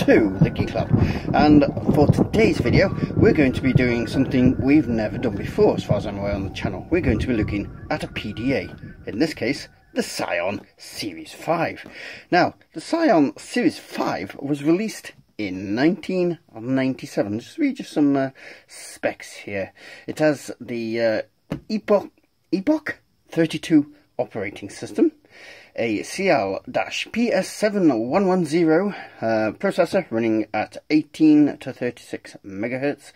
to the Geek Lab, and for today's video we're going to be doing something we've never done before as far as I'm aware on the channel. We're going to be looking at a PDA, in this case the Psion Series 5. Now the Psion Series 5 was released in 1997. Just read you some specs here. It has the Epoch 32 operating system, a CL-PS7110 processor running at 18 to 36 megahertz.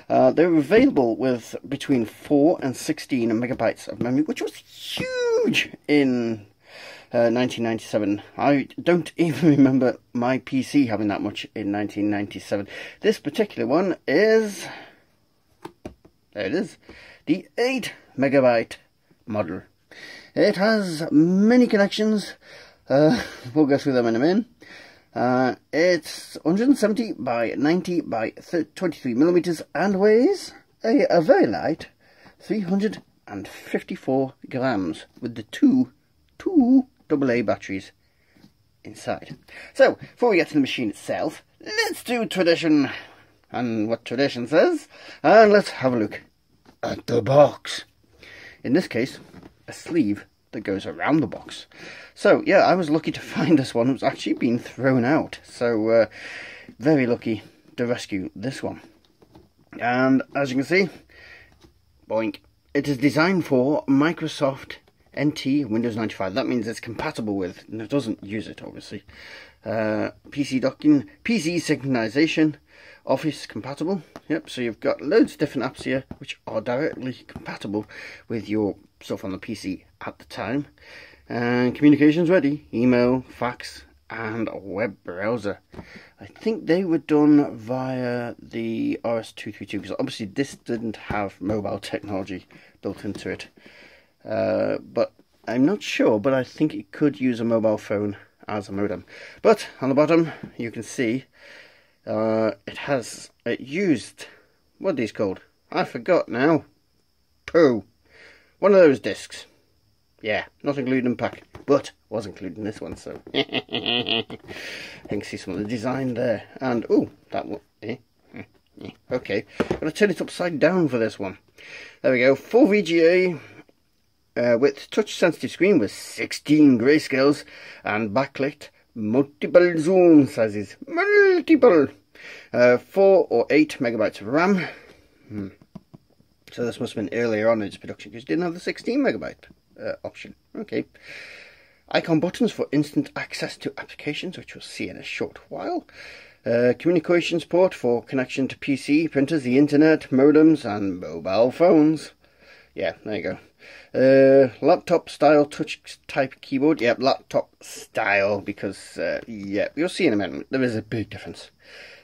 They're available with between 4 and 16 megabytes of memory, which was huge in 1997. I don't even remember my PC having that much in 1997. This particular one is, there it is, the 8 megabyte model. It has many connections. We'll go through them in a minute. It's 170 by 90 by 23 millimeters and weighs a very light 354 grams with the two AA batteries inside. So before we get to the machine itself, let's do tradition and what tradition says, and let's have a look at the box. In this case, a sleeve that goes around the box. So yeah, I was lucky to find this one. It was actually being thrown out, so very lucky to rescue this one. And as you can see, boink, it is designed for Microsoft NT Windows 95. That means it's compatible with, and it doesn't use it obviously, PC docking, PC synchronization, Office compatible. Yep, so you've got loads of different apps here which are directly compatible with your stuff on the PC at the time. And communications ready, email, fax and a web browser. I think they were done via the RS-232 because obviously this didn't have mobile technology built into it. But I'm not sure, but I think it could use a mobile phone as a modem. But on the bottom you can see it used, what are these called? I forgot now. Pooh. One of those discs. Yeah, not included in pack, but was included in this one, so you can see some of the design there. And oh, that one. Okay, I'm gonna turn it upside down for this one. There we go. Full VGA with touch sensitive screen with 16 grayscales and backlit multiple zoom sizes. Multiple 4 or 8 megabytes of RAM. So this must have been earlier on in its production because it didn't have the 16 megabyte option. Okay. Icon buttons for instant access to applications, which we'll see in a short while. Communications port for connection to PC, printers, the internet, modems and mobile phones. Yeah, there you go. Laptop style touch type keyboard. Yep, laptop style because yeah, you'll see in a minute there is a big difference.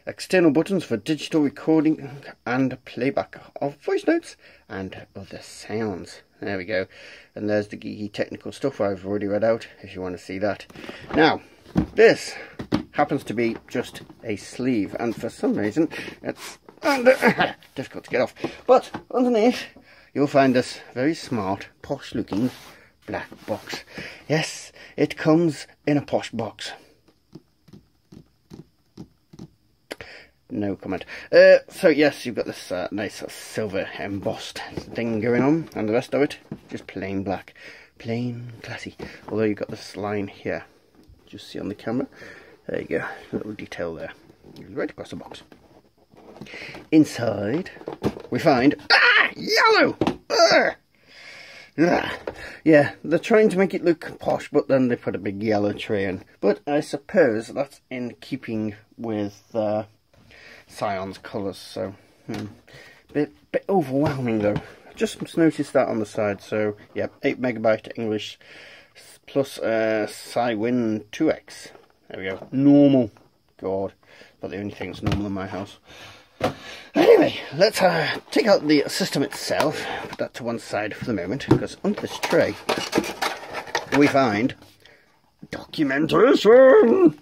External buttons for digital recording and playback of voice notes and other sounds. There we go. And there's the geeky technical stuff I've already read out if you want to see that. Now, this happens to be just a sleeve, and for some reason it's difficult to get off. But underneath you'll find this very smart, posh looking black box. Yes, it comes in a posh box. No comment. So yes, you've got this nice silver embossed thing going on, and the rest of it just plain black, plain classy. Although you've got this line here, just see on the camera. There you go, a little detail there, right across the box. Inside we find yellow. Yeah, they're trying to make it look posh, but then they put a big yellow tray in. But I suppose that's in keeping with Psion's colours, so bit overwhelming though. Just noticed that on the side. So yeah, 8 megabyte English plus Cywin 2X. There we go. Normal. God, not the only thing that's normal in my house. Anyway, let's take out the system itself. Put that to one side for the moment, because under this tray we find documentation.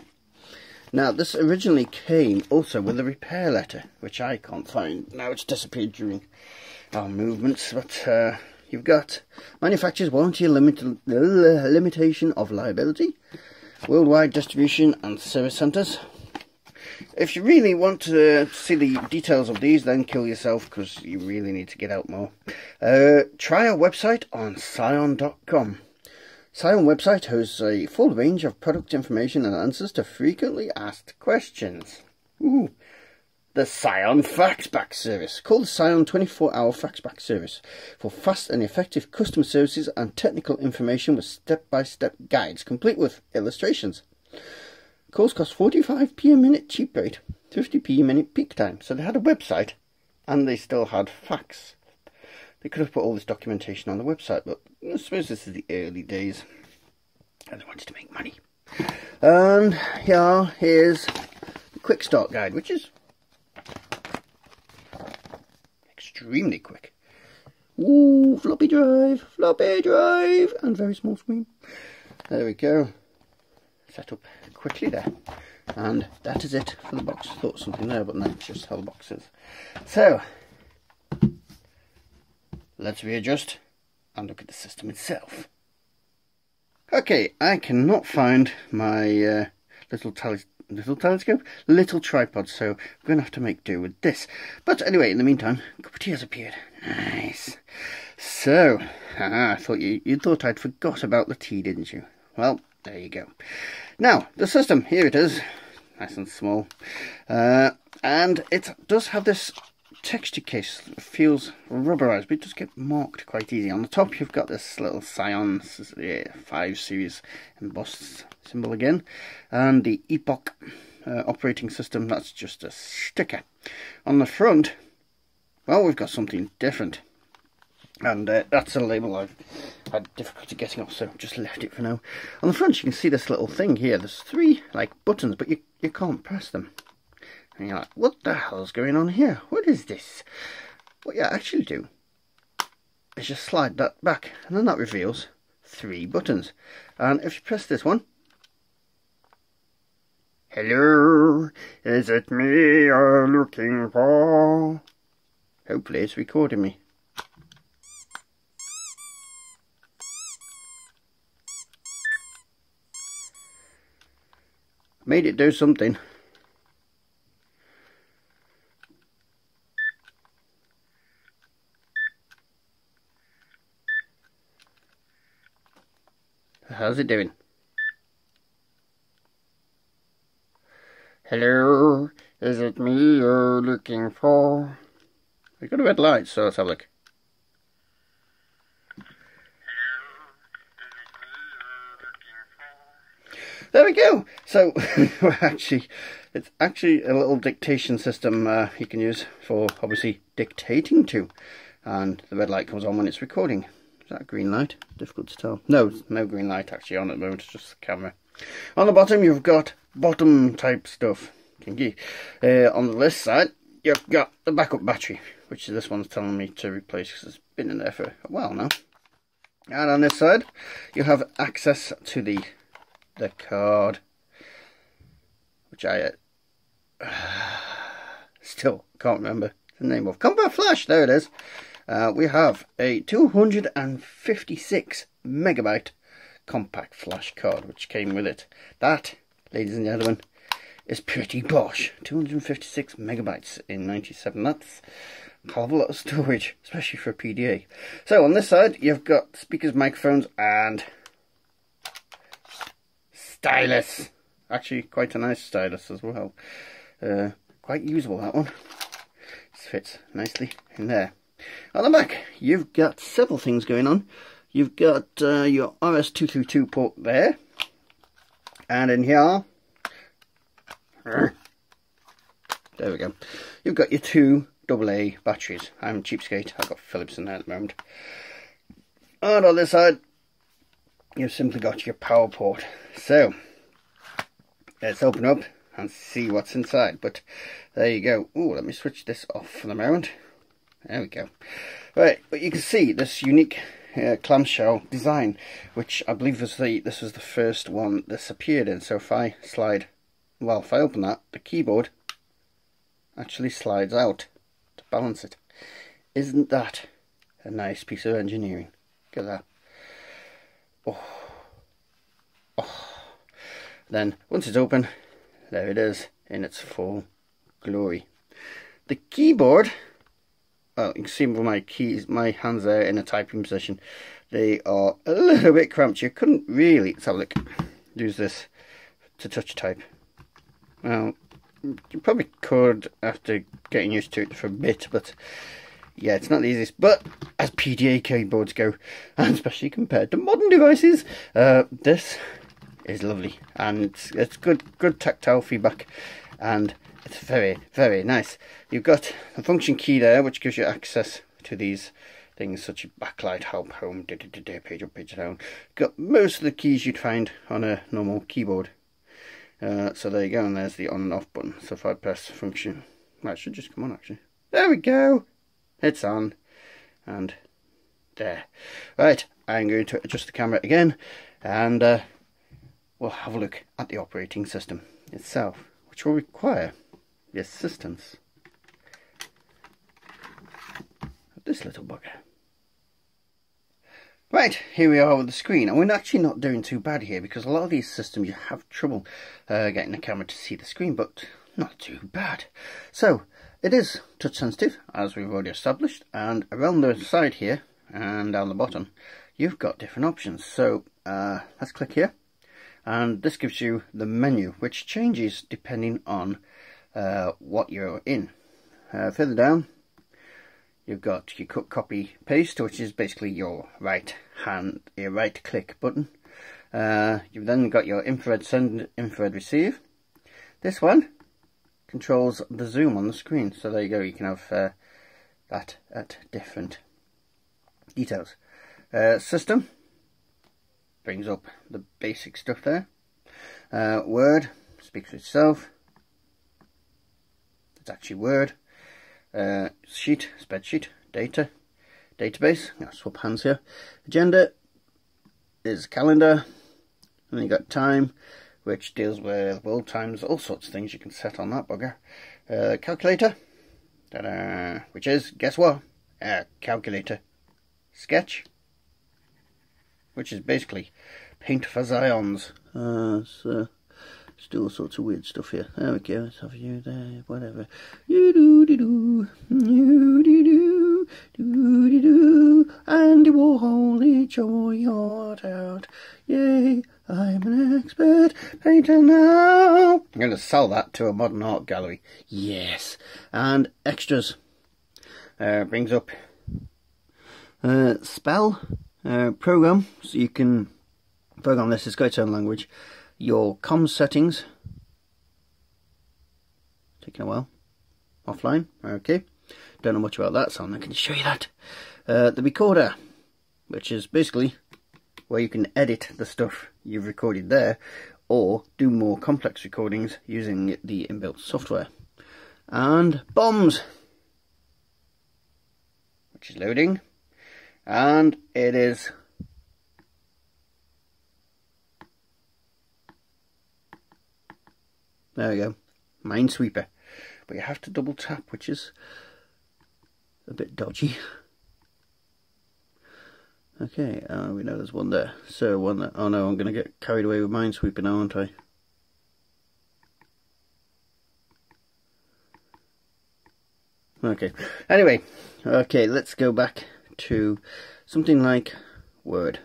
Now, this originally came also with a repair letter, which I can't find. Now it's disappeared during our movements, but you've got manufacturer's warranty limitation of liability, worldwide distribution and service centres. if you really want to see the details of these, then kill yourself, because you really need to get out more. Try our website on Psion.com. Psion website hosts a full range of product information and answers to frequently asked questions. Ooh. The Psion Faxback Service. Call the Psion 24-hour Faxback Service for fast and effective customer services and technical information with step-by-step guides, complete with illustrations. Calls cost 45p a minute cheap rate, 50p a minute peak time. So they had a website and they still had fax. They could have put all this documentation on the website, but I suppose this is the early days and they wanted to make money. And here's the quick start guide, which is extremely quick. Ooh, floppy drive, and very small screen. There we go. Set up quickly there. And that is it for the box. Thought something there, but no, it's just how the box is. So, let's readjust and look at the system itself. Okay, I cannot find my little tripod, so I'm going to have to make do with this. But anyway, in the meantime, a cup of tea has appeared. Nice. So, I thought you thought I'd forgot about the tea, didn't you? Well, there you go. Now, the system, here it is. Nice and small. And it does have this texture case. It feels rubberized, but it does get marked quite easy. On the top, you've got this little Psion 5 series embossed symbol again, and the Epoch operating system. That's just a sticker. On the front, well, we've got something different, and that's a label I've had difficulty getting off, so just left it for now. On the front, you can see this little thing here. There's 3 like buttons, but you can't press them. And you're like, what the hell's going on here? What is this? What you actually do is just slide that back, and then that reveals 3 buttons. And if you press this one, hello, is it me you're looking for? Hopefully it's recording me. Made it do something. How's it doing? Hello, is it me you're looking for? We've got a red light, so let's have a look. There we go. So it's actually a little dictation system you can use for obviously dictating to, and the red light comes on when it's recording. Is that a green light? Difficult to tell. No, no green light actually on at the moment. It's just the camera. On the bottom, you've got bottom type stuff. Kinky. On the left side, you've got the backup battery, which this one's telling me to replace because it's been in there for a while now. And on this side, you have access to the card, which I still can't remember the name of. Combat Flash, there it is. We have a 256 megabyte compact flash card, which came with it. That, ladies and gentlemen, is pretty posh. 256 megabytes in 97. That's a hell of a lot of storage, especially for a PDA. So on this side, you've got speakers, microphones, and stylus. Actually, quite a nice stylus as well. Quite usable, that one. This fits nicely in there. On the back, you've got several things going on. You've got your RS-232 port there. And in here, there we go. You've got your 2 AA batteries. I'm cheapskate. I've got Philips in there at the moment. And on this side, you've simply got your power port. So, let's open up and see what's inside. But there you go. Oh, let me switch this off for the moment. There we go. Right, but you can see this unique clamshell design, which I believe this was the first one this appeared in. So if I open that, the keyboard actually slides out to balance it. Isn't that a nice piece of engineering? Look at that. Oh. Then once it's open, there it is in its full glory. The keyboard, well, you can see with my keys, my hands there in a typing position, they are a little bit cramped. You couldn't really, let's have a look, use this to touch type. Well, you probably could after getting used to it for a bit, but yeah, it's not the easiest. But as PDA keyboards go, and especially compared to modern devices, this is lovely, and it's good tactile feedback, and it's very, very nice. You've got a function key there, which gives you access to these things such as backlight, help, home, page up, page down. Got most of the keys you'd find on a normal keyboard. So there you go, and there's the on and off button. So if I press function, that should just come on actually. There we go. It's on, and there. Right, I'm going to adjust the camera again, and we'll have a look at the operating system itself, which will require the assistance of this little bugger. Right, here we are with the screen, and we're actually not doing too bad here, because a lot of these systems you have trouble getting the camera to see the screen, but not too bad. So it is touch sensitive, as we've already established, and around the side here and down the bottom you've got different options. So let's click here, and this gives you the menu, which changes depending on what you're in. Further down you've got your cut, copy, paste, which is basically your right click button. You've then got your infrared send, infrared receive. This one controls the zoom on the screen, so there you go, you can have that at different details. System brings up the basic stuff there. Word speaks for itself, it's actually Word. Sheet, spreadsheet, data, database, I'll swap hands here. Agenda is calendar, and then you got time, which deals with world times, all sorts of things you can set on that bugger. Calculator, which is, guess what? Calculator. Sketch, which is basically paint for Zions. So still all sorts of weird stuff here. There we go, let's have you there, whatever. Andy Warhol, eat your heart out. Yay, I'm an expert painter now. I'm going to sell that to a modern art gallery. Yes. And extras. Brings up spell program, so you can program this. It's got its own language. Your comms settings, taking a while, offline, okay, don't know much about that, so I'm not going to show you that. The recorder, which is basically where you can edit the stuff you've recorded there, or do more complex recordings using the inbuilt software. And bombs, which is loading, and it is there we go, Minesweeper, but you have to double tap, which is a bit dodgy. Okay, we know there's one there. So one that, oh no, I'm going to get carried away with Minesweeper now, aren't I? Okay, anyway, okay, let's go back to something like Word.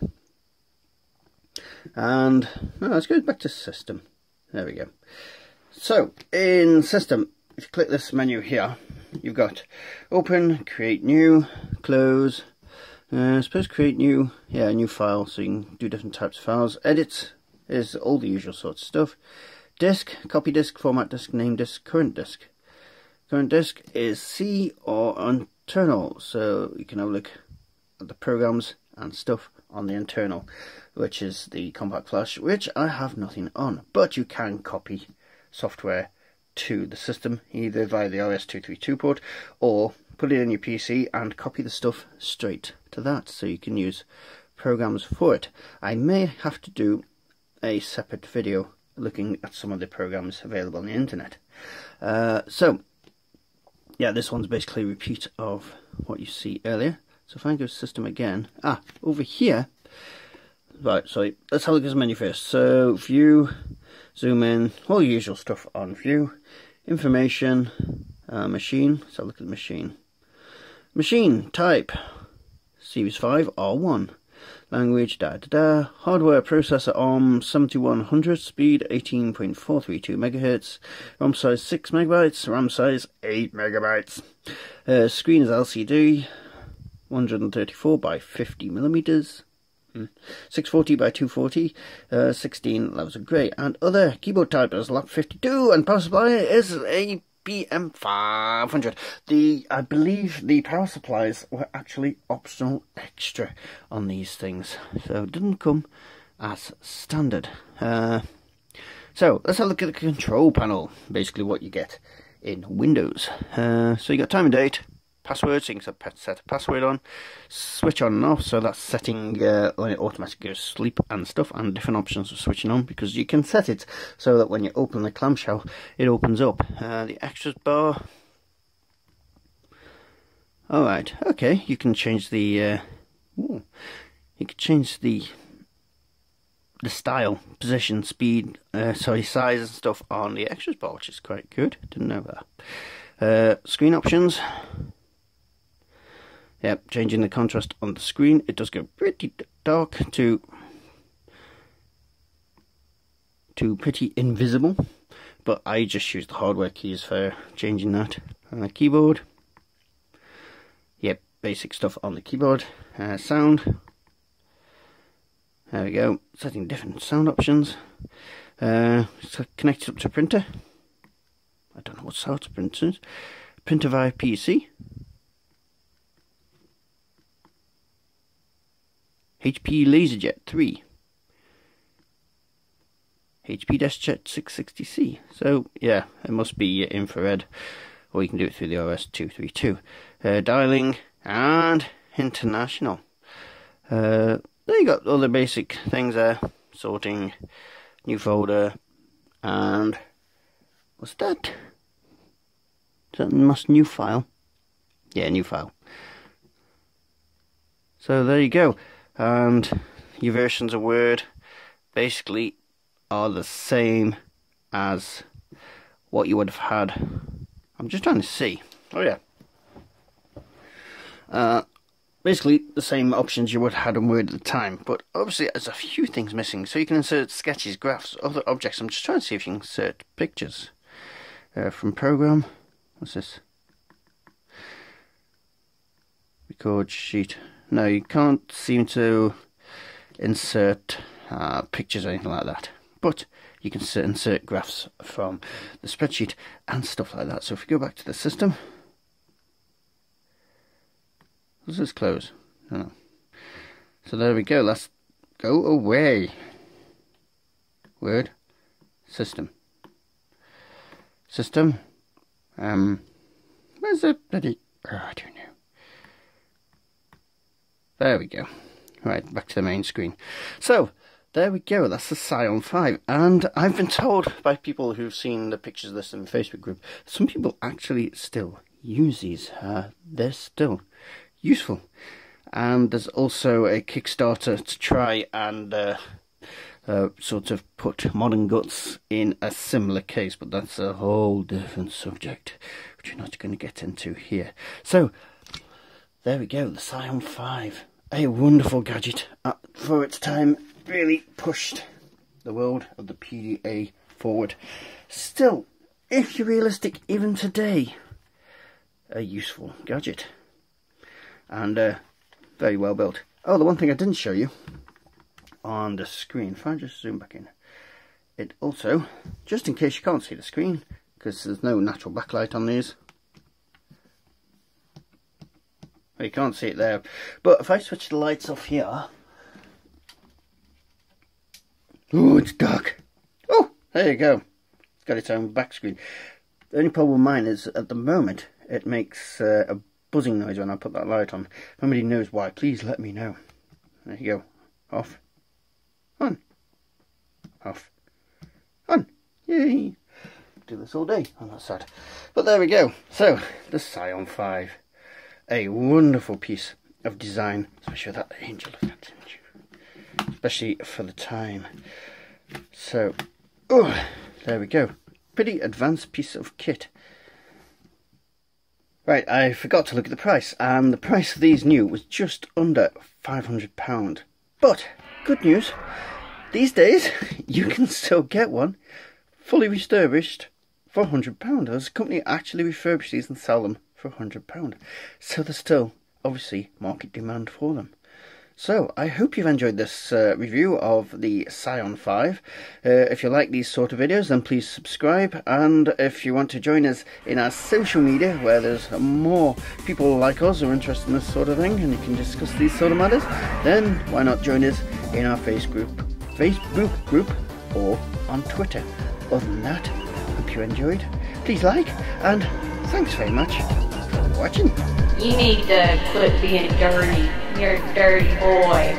And let's go back to System. There we go. So in System, if you click this menu here, you've got Open, Create New, Close. I suppose create new, yeah, a new file, so you can do different types of files. Edit is all the usual sorts of stuff. Disk, copy disk, format disk, name disk, current disk. Current disk is C or internal, so you can have a look at the programs and stuff on the internal, which is the compact flash, which I have nothing on, but you can copy software to the system either via the RS-232 port, or put it in your PC and copy the stuff straight to that, so you can use programs for it. I may have to do a separate video looking at some of the programs available on the internet. So yeah, this one's basically a repeat of what you see earlier. So if I go to System again, over here, right, sorry, let's have a look at this menu first. So View, zoom in, all the usual stuff on view, information, machine. So look at the machine. Machine type Series 5 R1. Language hardware processor ARM 7100, speed 18.432 MHz, ROM size 6 MB, RAM size 8 MB. Screen is LCD, 134 by 50 mm, 640 by 240, 16 levels of grey, and other. Keyboard type is lap 52, and power supply is a PM500. I believe the power supplies were actually optional extra on these things, so it didn't come as standard. So let's have a look at the control panel. Basically what you get in Windows. So you got time and date, password, so you can set a password on, switch on and off, so that's setting when it automatically goes to sleep and stuff, and different options for switching on, because you can set it so that when you open the clamshell it opens up. The extras bar, alright, okay, you can change the style, position, speed, size and stuff on the extras bar, which is quite good. Didn't know that. Screen options. Yep, changing the contrast on the screen. It does go pretty dark to pretty invisible, but I just use the hardware keys for changing that. Keyboard. Yep, basic stuff on the keyboard. Sound. There we go. Setting different sound options. So connected up to printer. I don't know what sort of printer is. Printer via PC. HP LaserJet 3, HP DeskJet 660C. So yeah, it must be infrared, or you can do it through the RS-232. Dialing and international. There you got all the basic things there. Sorting, new folder, and what's that? Is that new file? Yeah, new file. So there you go. And your versions of Word basically are the same as what you would have had. I'm just trying to see. Oh yeah. Basically the same options you would have had in Word at the time, but obviously there's a few things missing. So you can insert sketches, graphs, other objects. I'm just trying to see if you can insert pictures from program. What's this? Record sheet. No, you can't seem to insert pictures or anything like that, but you can insert graphs from the spreadsheet and stuff like that. So if we go back to the system, does this close? No. So there we go. Let's go away. Word, system. Where's the bloody? Oh, I don't know. There we go. Right, back to the main screen. So, there we go. That's the Psion 5. And I've been told by people who've seen the pictures of this in the Facebook group, some people actually still use these. They're still useful. And there's also a Kickstarter to try and sort of put Modern Guts in a similar case, but that's a whole different subject, which we're not going to get into here. So, there we go, the Psion 5. A wonderful gadget. For its time, really pushed the world of the PDA forward. Still, if you're realistic, even today, a useful gadget. And very well built. Oh, the one thing I didn't show you on the screen, if I just zoom back in, it also, just in case you can't see the screen, because there's no natural backlight on these, you can't see it there, but if I switch the lights off here, oh, it's dark. Oh, there you go. It's got its own back screen. The only problem with mine is at the moment it makes a buzzing noise when I put that light on. If anybody knows why, please let me know. There you go. Off. On. Off. On. Yay. Do this all day on that side. But there we go. So, the Psion 5. A wonderful piece of design, especially that angel of that, especially for the time. So Oh, there we go. Pretty advanced piece of kit. Right, I forgot to look at the price, and the price of these new was just under £500. But, good news, these days you can still get one fully refurbished for £100. There's a company actually refurbish these and sell them for £100. So there's still, obviously, market demand for them. So, I hope you've enjoyed this review of the Psion 5. If you like these sort of videos, then please subscribe. And if you want to join us in our social media, where there's more people like us who are interested in this sort of thing, and you can discuss these sort of matters, then why not join us in our Facebook group or on Twitter. Other than that, hope you enjoyed. Please like, and thanks very much for watching. You need to quit being dirty. You're a dirty boy.